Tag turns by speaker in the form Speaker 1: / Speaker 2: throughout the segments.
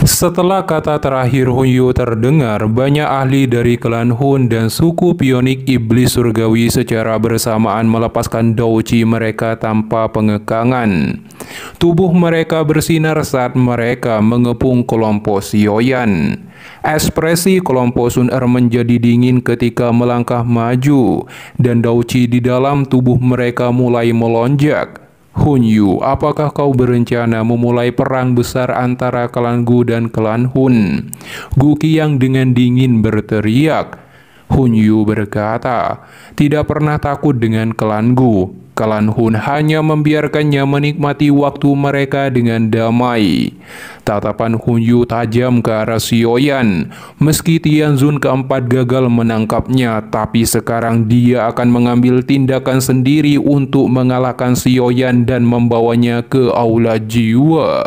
Speaker 1: Setelah kata terakhir Hunyu terdengar, banyak ahli dari klan Hun dan suku pionik iblis surgawi secara bersamaan melepaskan douchi mereka tanpa pengekangan. Tubuh mereka bersinar saat mereka mengepung kelompok Sioyan. Ekspresi kelompok Sun Er menjadi dingin ketika melangkah maju, dan douchi di dalam tubuh mereka mulai melonjak. Hunyu, apakah kau berencana memulai perang besar antara klan Gu dan klan Hun? Gu Qiang dengan dingin berteriak. Hunyu berkata, tidak pernah takut dengan klan Gu. Klan Hun hanya membiarkannya menikmati waktu mereka dengan damai. Tatapan Hunyu tajam ke arah Sioyan. Meski Tianzun keempat gagal menangkapnya, tapi sekarang dia akan mengambil tindakan sendiri untuk mengalahkan Sioyan dan membawanya ke aula jiwa.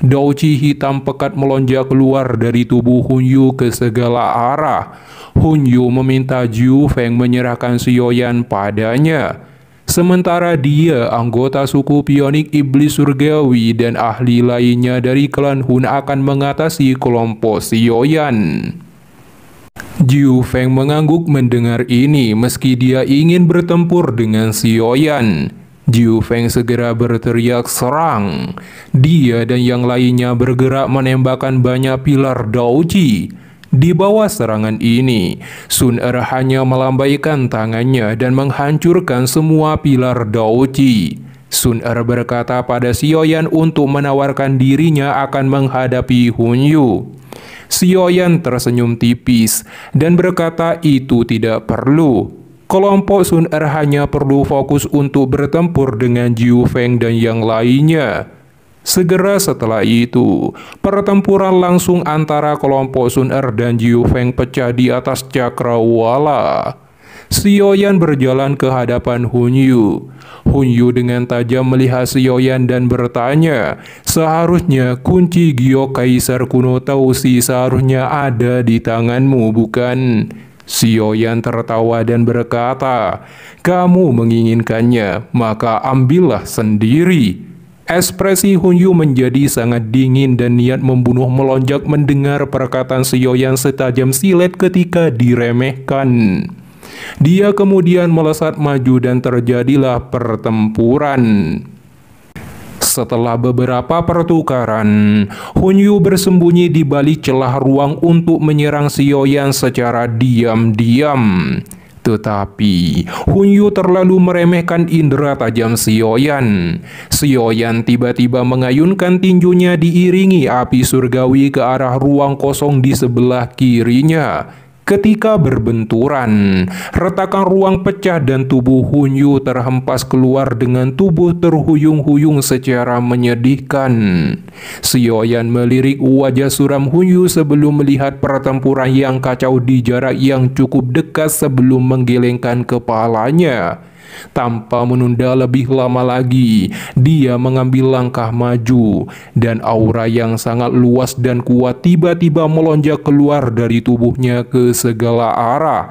Speaker 1: Douchi hitam pekat melonjak keluar dari tubuh Hunyu ke segala arah. Hunyu meminta Jiu Feng menyerahkan Sioyan padanya. Sementara dia, anggota suku pionik iblis surgawi dan ahli lainnya dari klan Hun akan mengatasi kelompok Sioyan. Jiu Feng mengangguk mendengar ini meski dia ingin bertempur dengan Sioyan. Jiu Feng segera berteriak serang. Dia dan yang lainnya bergerak menembakkan banyak pilar douchi. Di bawah serangan ini, Sun Er hanya melambaikan tangannya dan menghancurkan semua pilar douchi. Sun Er berkata pada Sioyan untuk menawarkan dirinya akan menghadapi Hunyu. Sioyan tersenyum tipis dan berkata itu tidak perlu. Kelompok Sun Er hanya perlu fokus untuk bertempur dengan Jiu Feng dan yang lainnya. Segera setelah itu, pertempuran langsung antara kelompok Sun Er dan Jiu Feng pecah di atas cakrawala. Sioyan berjalan ke hadapan Hunyu. Hunyu dengan tajam melihat Sioyan dan bertanya, seharusnya kunci Gyo Kaisar kuno Tausi seharusnya ada di tanganmu, bukan? Sioyan tertawa dan berkata, kamu menginginkannya, maka ambillah sendiri. Ekspresi Hunyu menjadi sangat dingin dan niat membunuh melonjak mendengar perkataan Sioyan setajam silet ketika diremehkan. Dia kemudian melesat maju dan terjadilah pertempuran. Setelah beberapa pertukaran, Hunyu bersembunyi di balik celah ruang untuk menyerang Sioyan secara diam-diam. Tetapi Hunyu terlalu meremehkan indera tajam Sioyan. Sioyan tiba-tiba mengayunkan tinjunya diiringi api surgawi ke arah ruang kosong di sebelah kirinya. Ketika berbenturan, retakan ruang pecah dan tubuh Hunyu terhempas keluar dengan tubuh terhuyung-huyung secara menyedihkan. Sioyan melirik wajah suram Hunyu sebelum melihat pertempuran yang kacau di jarak yang cukup dekat sebelum menggelengkan kepalanya. Tanpa menunda lebih lama lagi, dia mengambil langkah maju, dan aura yang sangat luas dan kuat tiba-tiba melonjak keluar dari tubuhnya ke segala arah.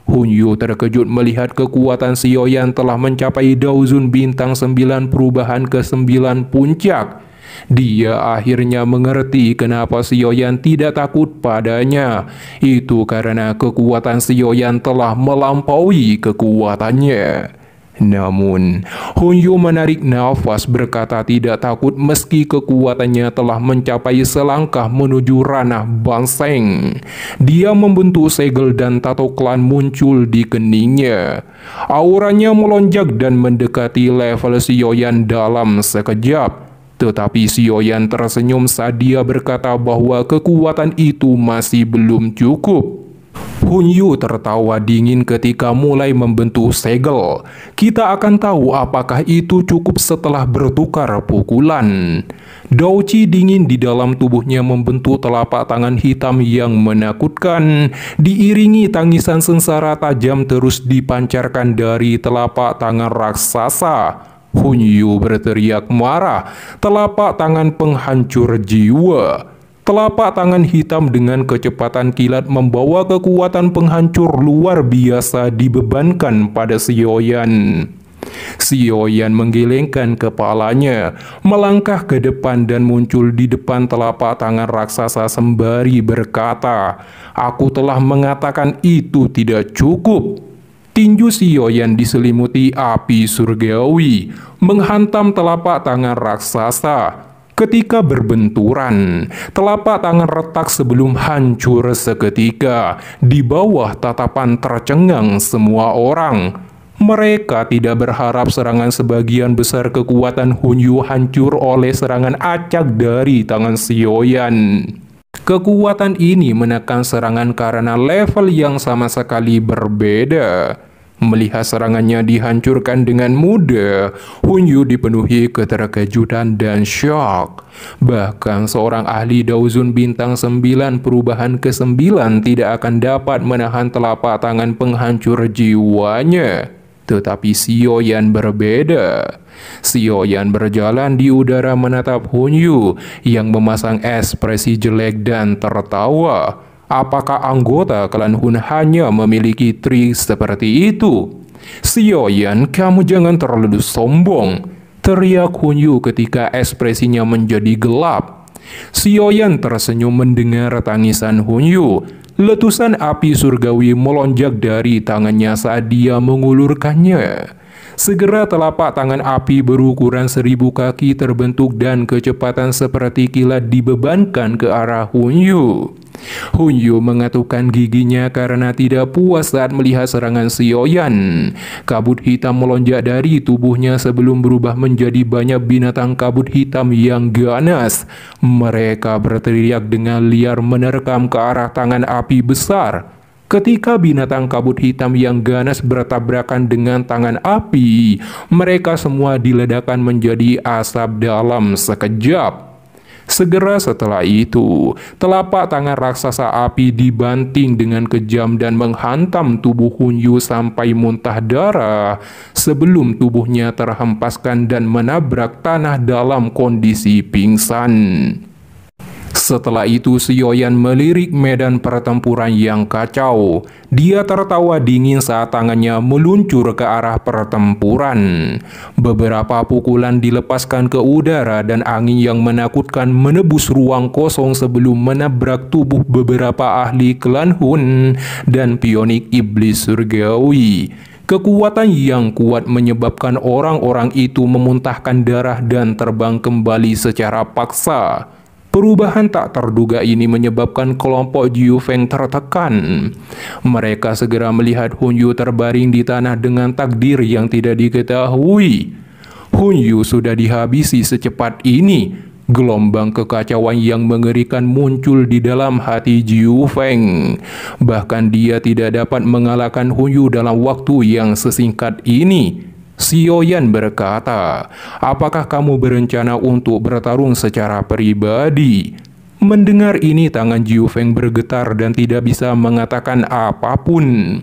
Speaker 1: Hunyu terkejut melihat kekuatan Sioyan telah mencapai Daozun bintang 9 perubahan ke 9 puncak. Dia akhirnya mengerti kenapa Sioyan tidak takut padanya. Itu karena kekuatan Sioyan telah melampaui kekuatannya. Namun, Hunyu menarik nafas berkata tidak takut meski kekuatannya telah mencapai selangkah menuju ranah Banseng. Dia membentuk segel dan tato klan muncul di keningnya. Auranya melonjak dan mendekati level Sioyan dalam sekejap. Tetapi Sioyan tersenyum saat dia berkata bahwa kekuatan itu masih belum cukup. Hunyu tertawa dingin ketika mulai membentuk segel. Kita akan tahu apakah itu cukup setelah bertukar pukulan. Douchi dingin di dalam tubuhnya membentuk telapak tangan hitam yang menakutkan. Diiringi tangisan sengsara tajam terus dipancarkan dari telapak tangan raksasa. Hunyu berteriak marah, telapak tangan penghancur jiwa. Telapak tangan hitam dengan kecepatan kilat membawa kekuatan penghancur luar biasa dibebankan pada Sioyan. Sioyan menggelengkan kepalanya, melangkah ke depan dan muncul di depan telapak tangan raksasa sembari berkata, "Aku telah mengatakan itu tidak cukup." Tinju Sioyan diselimuti api surgawi, menghantam telapak tangan raksasa. Ketika berbenturan, telapak tangan retak sebelum hancur seketika di bawah tatapan tercengang semua orang. Mereka tidak berharap serangan sebagian besar kekuatan Hunyu hancur oleh serangan acak dari tangan Sioyan. Kekuatan ini menekan serangan karena level yang sama sekali berbeda. Melihat serangannya dihancurkan dengan mudah, Hunyu dipenuhi keterkejutan dan syok. Bahkan seorang ahli Daozun bintang 9 perubahan ke-9 tidak akan dapat menahan telapak tangan penghancur jiwanya. Tetapi Sioyan berbeda. Sioyan berjalan di udara menatap Hunyu yang memasang ekspresi jelek dan tertawa. Apakah anggota klan Hun hanya memiliki trik seperti itu? "Sioyan, kamu jangan terlalu sombong," teriak Hunyu ketika ekspresinya menjadi gelap. Sioyan tersenyum mendengar tangisan Hunyu. Letusan api surgawi melonjak dari tangannya saat dia mengulurkannya. Segera telapak tangan api berukuran 1000 kaki terbentuk dan kecepatan seperti kilat dibebankan ke arah Hunyu. Hunyu mengatupkan giginya karena tidak puas saat melihat serangan Sioyan. Kabut hitam melonjak dari tubuhnya sebelum berubah menjadi banyak binatang kabut hitam yang ganas. Mereka berteriak dengan liar menerkam ke arah tangan api besar. Ketika binatang kabut hitam yang ganas bertabrakan dengan tangan api, mereka semua diledakkan menjadi asap dalam sekejap. Segera setelah itu, telapak tangan raksasa api dibanting dengan kejam dan menghantam tubuh Hunyu sampai muntah darah sebelum tubuhnya terhempaskan dan menabrak tanah dalam kondisi pingsan. Setelah itu Sioyan melirik medan pertempuran yang kacau. Dia tertawa dingin saat tangannya meluncur ke arah pertempuran. Beberapa pukulan dilepaskan ke udara dan angin yang menakutkan menebus ruang kosong sebelum menabrak tubuh beberapa ahli klan Hun dan pionik iblis surgawi. Kekuatan yang kuat menyebabkan orang-orang itu memuntahkan darah dan terbang kembali secara paksa. Perubahan tak terduga ini menyebabkan kelompok Jiu Feng tertekan. Mereka segera melihat Hunyu terbaring di tanah dengan takdir yang tidak diketahui. Hunyu sudah dihabisi secepat ini. Gelombang kekacauan yang mengerikan muncul di dalam hati Jiu Feng. Bahkan dia tidak dapat mengalahkan Hunyu dalam waktu yang sesingkat ini. Sioyan berkata, "Apakah kamu berencana untuk bertarung secara pribadi?" Mendengar ini tangan Jiu Feng bergetar dan tidak bisa mengatakan apapun.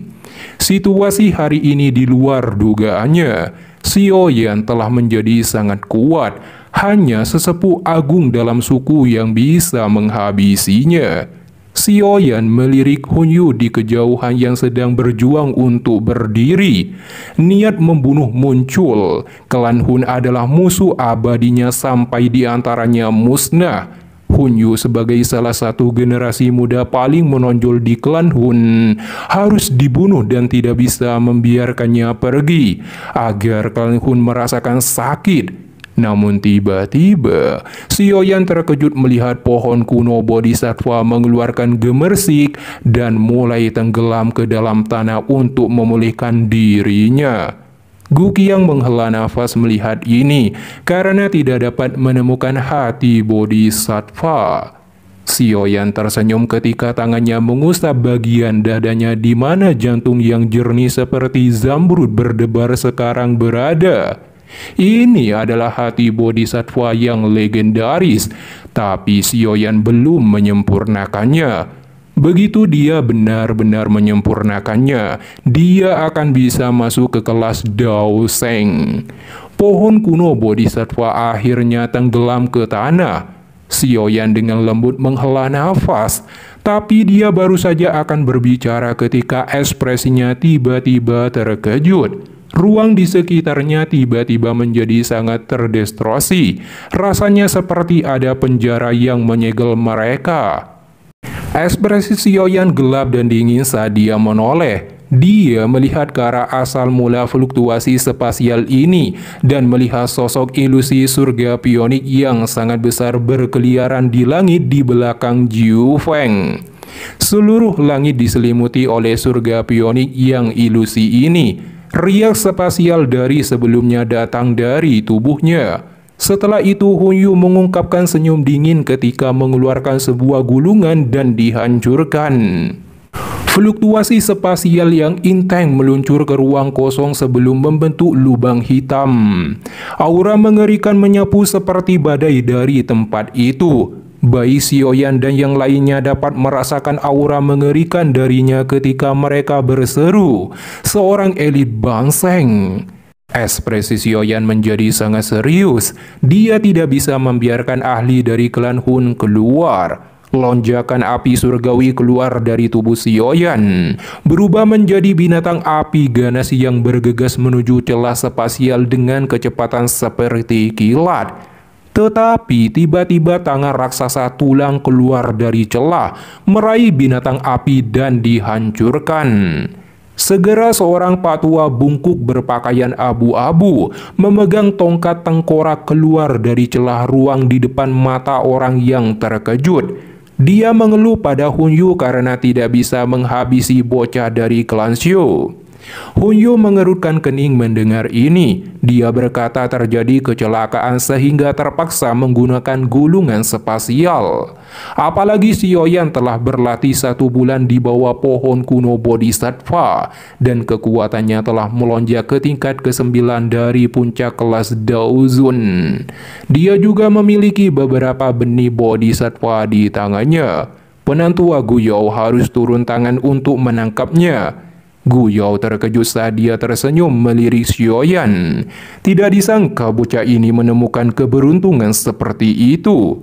Speaker 1: Situasi hari ini di luar dugaannya. Sioyan telah menjadi sangat kuat. Hanya sesepuh agung dalam suku yang bisa menghabisinya. Sioyan melirik Hunyu di kejauhan yang sedang berjuang untuk berdiri. Niat membunuh muncul. Klan Hun adalah musuh abadinya sampai diantaranya musnah. Hunyu sebagai salah satu generasi muda paling menonjol di klan Hun harus dibunuh dan tidak bisa membiarkannya pergi agar klan Hun merasakan sakit. Namun tiba-tiba, Sioyan terkejut melihat pohon kuno Bodhisattva mengeluarkan gemersik dan mulai tenggelam ke dalam tanah untuk memulihkan dirinya. Guqiang menghela nafas melihat ini karena tidak dapat menemukan hati Bodhisattva. Sioyan tersenyum ketika tangannya mengusap bagian dadanya di mana jantung yang jernih seperti zamrud berdebar sekarang berada. Ini adalah hati Bodhisattva yang legendaris, tapi Sioyan belum menyempurnakannya. Begitu dia benar-benar menyempurnakannya, dia akan bisa masuk ke kelas Dao Sheng. Pohon kuno Bodhisattva akhirnya tenggelam ke tanah. Sioyan dengan lembut menghela nafas, tapi dia baru saja akan berbicara ketika ekspresinya tiba-tiba terkejut. Ruang di sekitarnya tiba-tiba menjadi sangat terdistorsi. Rasanya seperti ada penjara yang menyegel mereka. Ekspresi Sioyan gelap dan dingin saat dia menoleh. Dia melihat ke arah asal mula fluktuasi spasial ini dan melihat sosok ilusi surga pionik yang sangat besar berkeliaran di langit di belakang Jiu Feng. Seluruh langit diselimuti oleh surga pionik yang ilusi ini. Riak spasial dari sebelumnya datang dari tubuhnya. Setelah itu Hun Yu mengungkapkan senyum dingin ketika mengeluarkan sebuah gulungan dan dihancurkan. Fluktuasi spasial yang intens meluncur ke ruang kosong sebelum membentuk lubang hitam. Aura mengerikan menyapu seperti badai dari tempat itu. Bayi Sioyan dan yang lainnya dapat merasakan aura mengerikan darinya ketika mereka berseru, "Seorang elit bangseng." Ekspresi Sioyan menjadi sangat serius. Dia tidak bisa membiarkan ahli dari klan Hun keluar. Lonjakan api surgawi keluar dari tubuh Sioyan, berubah menjadi binatang api ganas yang bergegas menuju celah spasial dengan kecepatan seperti kilat. Tetapi tiba-tiba tangan raksasa tulang keluar dari celah, meraih binatang api dan dihancurkan. Segera seorang patua bungkuk berpakaian abu-abu memegang tongkat tengkorak keluar dari celah ruang di depan mata orang yang terkejut. Dia mengeluh pada Hun Yu karena tidak bisa menghabisi bocah dari klan Xiu. Hun Yu mengerutkan kening mendengar ini. Dia berkata terjadi kecelakaan sehingga terpaksa menggunakan gulungan spasial. Apalagi Sioyan telah berlatih 1 bulan di bawah pohon kuno Bodhisattva dan kekuatannya telah melonjak ke tingkat ke-9 dari puncak kelas Daozun. Dia juga memiliki beberapa benih Bodhisattva di tangannya. Penantu Gu Yao harus turun tangan untuk menangkapnya. Gu Yao terkejut saat dia tersenyum melirik Sioyan. Tidak disangka bocah ini menemukan keberuntungan seperti itu.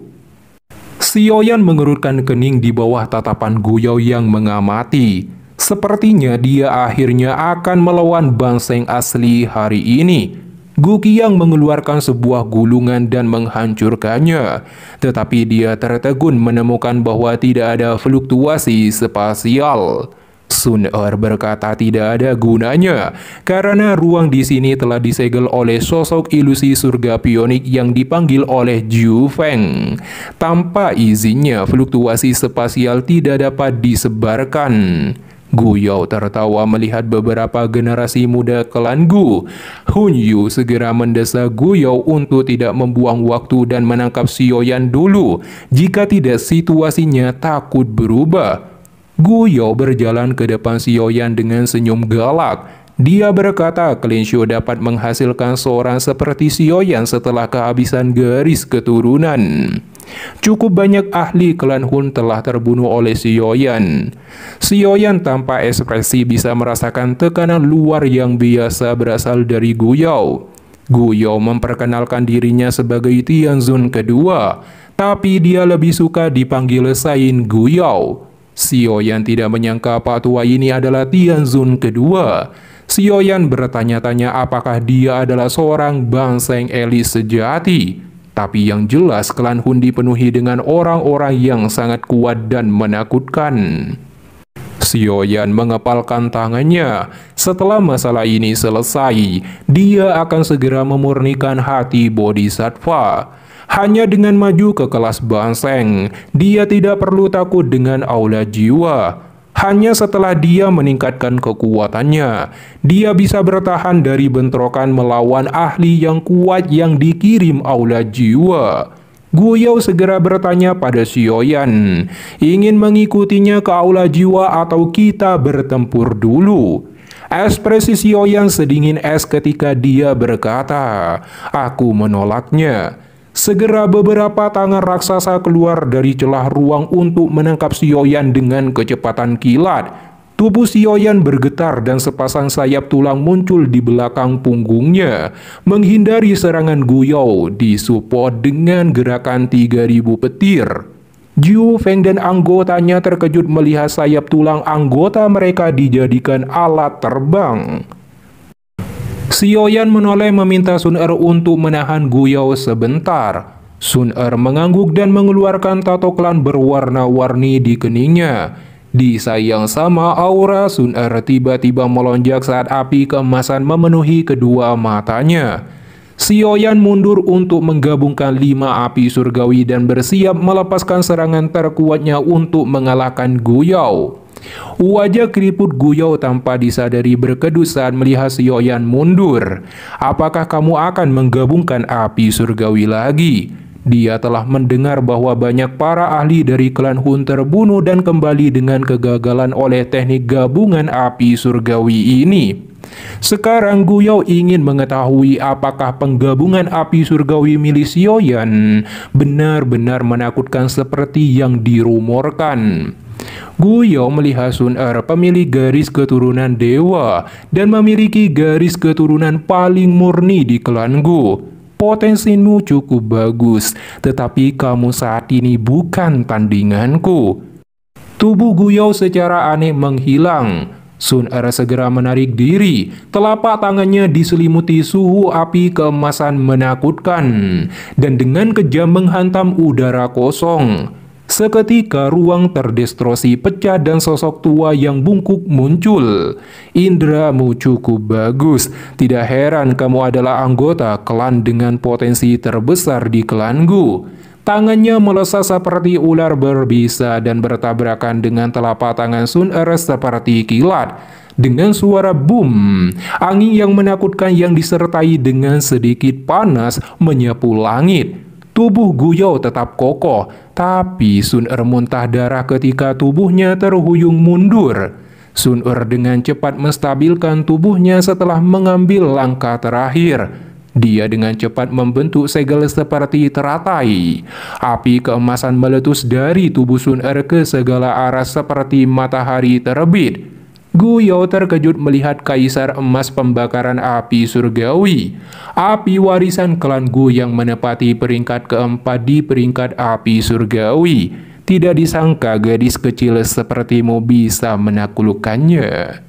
Speaker 1: Sioyan mengerutkan kening di bawah tatapan Gu Yao yang mengamati. Sepertinya dia akhirnya akan melawan bangseng asli hari ini. Gu Qiang mengeluarkan sebuah gulungan dan menghancurkannya. Tetapi dia tertegun menemukan bahwa tidak ada fluktuasi spasial. Sun Er berkata tidak ada gunanya, karena ruang di sini telah disegel oleh sosok ilusi surga pionik yang dipanggil oleh Jiu Feng. Tanpa izinnya, fluktuasi spasial tidak dapat disebarkan. Gu Yao tertawa melihat beberapa generasi muda klan Gu. Hun Yu segera mendesak Gu Yao untuk tidak membuang waktu dan menangkap Sioyan dulu. Jika tidak, situasinya takut berubah. Gu Yao berjalan ke depan Sioyan dengan senyum galak. Dia berkata klan Xiu dapat menghasilkan seorang seperti Sioyan setelah kehabisan garis keturunan. Cukup banyak ahli klan Hun telah terbunuh oleh Sioyan. Sioyan tanpa ekspresi bisa merasakan tekanan luar yang biasa berasal dari Gu Yao. Gu Yao memperkenalkan dirinya sebagai Tianzun kedua, tapi dia lebih suka dipanggil Sain Gu Yao. Sioyan tidak menyangka patua ini adalah Tianzun kedua. Sioyan bertanya-tanya apakah dia adalah seorang bangseng elit sejati. Tapi yang jelas klan Hun dipenuhi dengan orang-orang yang sangat kuat dan menakutkan. Sioyan mengepalkan tangannya. Setelah masalah ini selesai, dia akan segera memurnikan hati Bodhisattva. Hanya dengan maju ke kelas bangseng, dia tidak perlu takut dengan aula jiwa. Hanya setelah dia meningkatkan kekuatannya, dia bisa bertahan dari bentrokan melawan ahli yang kuat yang dikirim aula jiwa. Gu Yao segera bertanya pada Sioyan, ingin mengikutinya ke aula jiwa atau kita bertempur dulu? Ekspresi Sioyan sedingin es ketika dia berkata, aku menolaknya. Segera beberapa tangan raksasa keluar dari celah ruang untuk menangkap Sioyan dengan kecepatan kilat. Tubuh Sioyan bergetar dan sepasang sayap tulang muncul di belakang punggungnya, menghindari serangan Gu Yao disupport dengan gerakan 3000 petir. Jiu Feng dan anggotanya terkejut melihat sayap tulang anggota mereka dijadikan alat terbang. Xiaoyan menoleh meminta Sun Er untuk menahan Guyao sebentar. Sun Er mengangguk dan mengeluarkan tato klan berwarna-warni di keningnya. Di saat yang sama, aura Sun Er tiba-tiba melonjak saat api keemasan memenuhi kedua matanya. Xiaoyan mundur untuk menggabungkan 5 api surgawi dan bersiap melepaskan serangan terkuatnya untuk mengalahkan Guyao. Wajah keriput Guyao tanpa disadari berkedut saat melihat Xiaoyan mundur. Apakah kamu akan menggabungkan api surgawi lagi? Dia telah mendengar bahwa banyak para ahli dari klan Hun terbunuh dan kembali dengan kegagalan oleh teknik gabungan api surgawi ini. Sekarang Guyao ingin mengetahui apakah penggabungan api surgawi milik Xiaoyan benar-benar menakutkan seperti yang dirumorkan. Guyao melihat Sun Er pemilik garis keturunan dewa dan memiliki garis keturunan paling murni di klan Gu. Potensimu cukup bagus, tetapi kamu saat ini bukan tandinganku. Tubuh Guyao secara aneh menghilang. Sun Er segera menarik diri. Telapak tangannya diselimuti suhu api keemasan menakutkan dan dengan kejam menghantam udara kosong. Seketika ruang terdistorsi pecah dan sosok tua yang bungkuk muncul. Indramu cukup bagus. Tidak heran kamu adalah anggota klan dengan potensi terbesar di klan Gu. Tangannya melesat seperti ular berbisa dan bertabrakan dengan telapak tangan Sun Er seperti kilat. Dengan suara boom, angin yang menakutkan yang disertai dengan sedikit panas menyapu langit. Tubuh Guyao tetap kokoh, tapi Sun Er muntah darah ketika tubuhnya terhuyung mundur. Sun Er dengan cepat menstabilkan tubuhnya setelah mengambil langkah terakhir. Dia dengan cepat membentuk segel seperti teratai. Api keemasan meletus dari tubuh Sun Er ke segala arah seperti matahari terbit. Guyao terkejut melihat kaisar emas pembakaran api surgawi. Api warisan klan Gu yang menepati peringkat keempat di peringkat api surgawi. Tidak disangka gadis kecil sepertimu bisa menaklukkannya.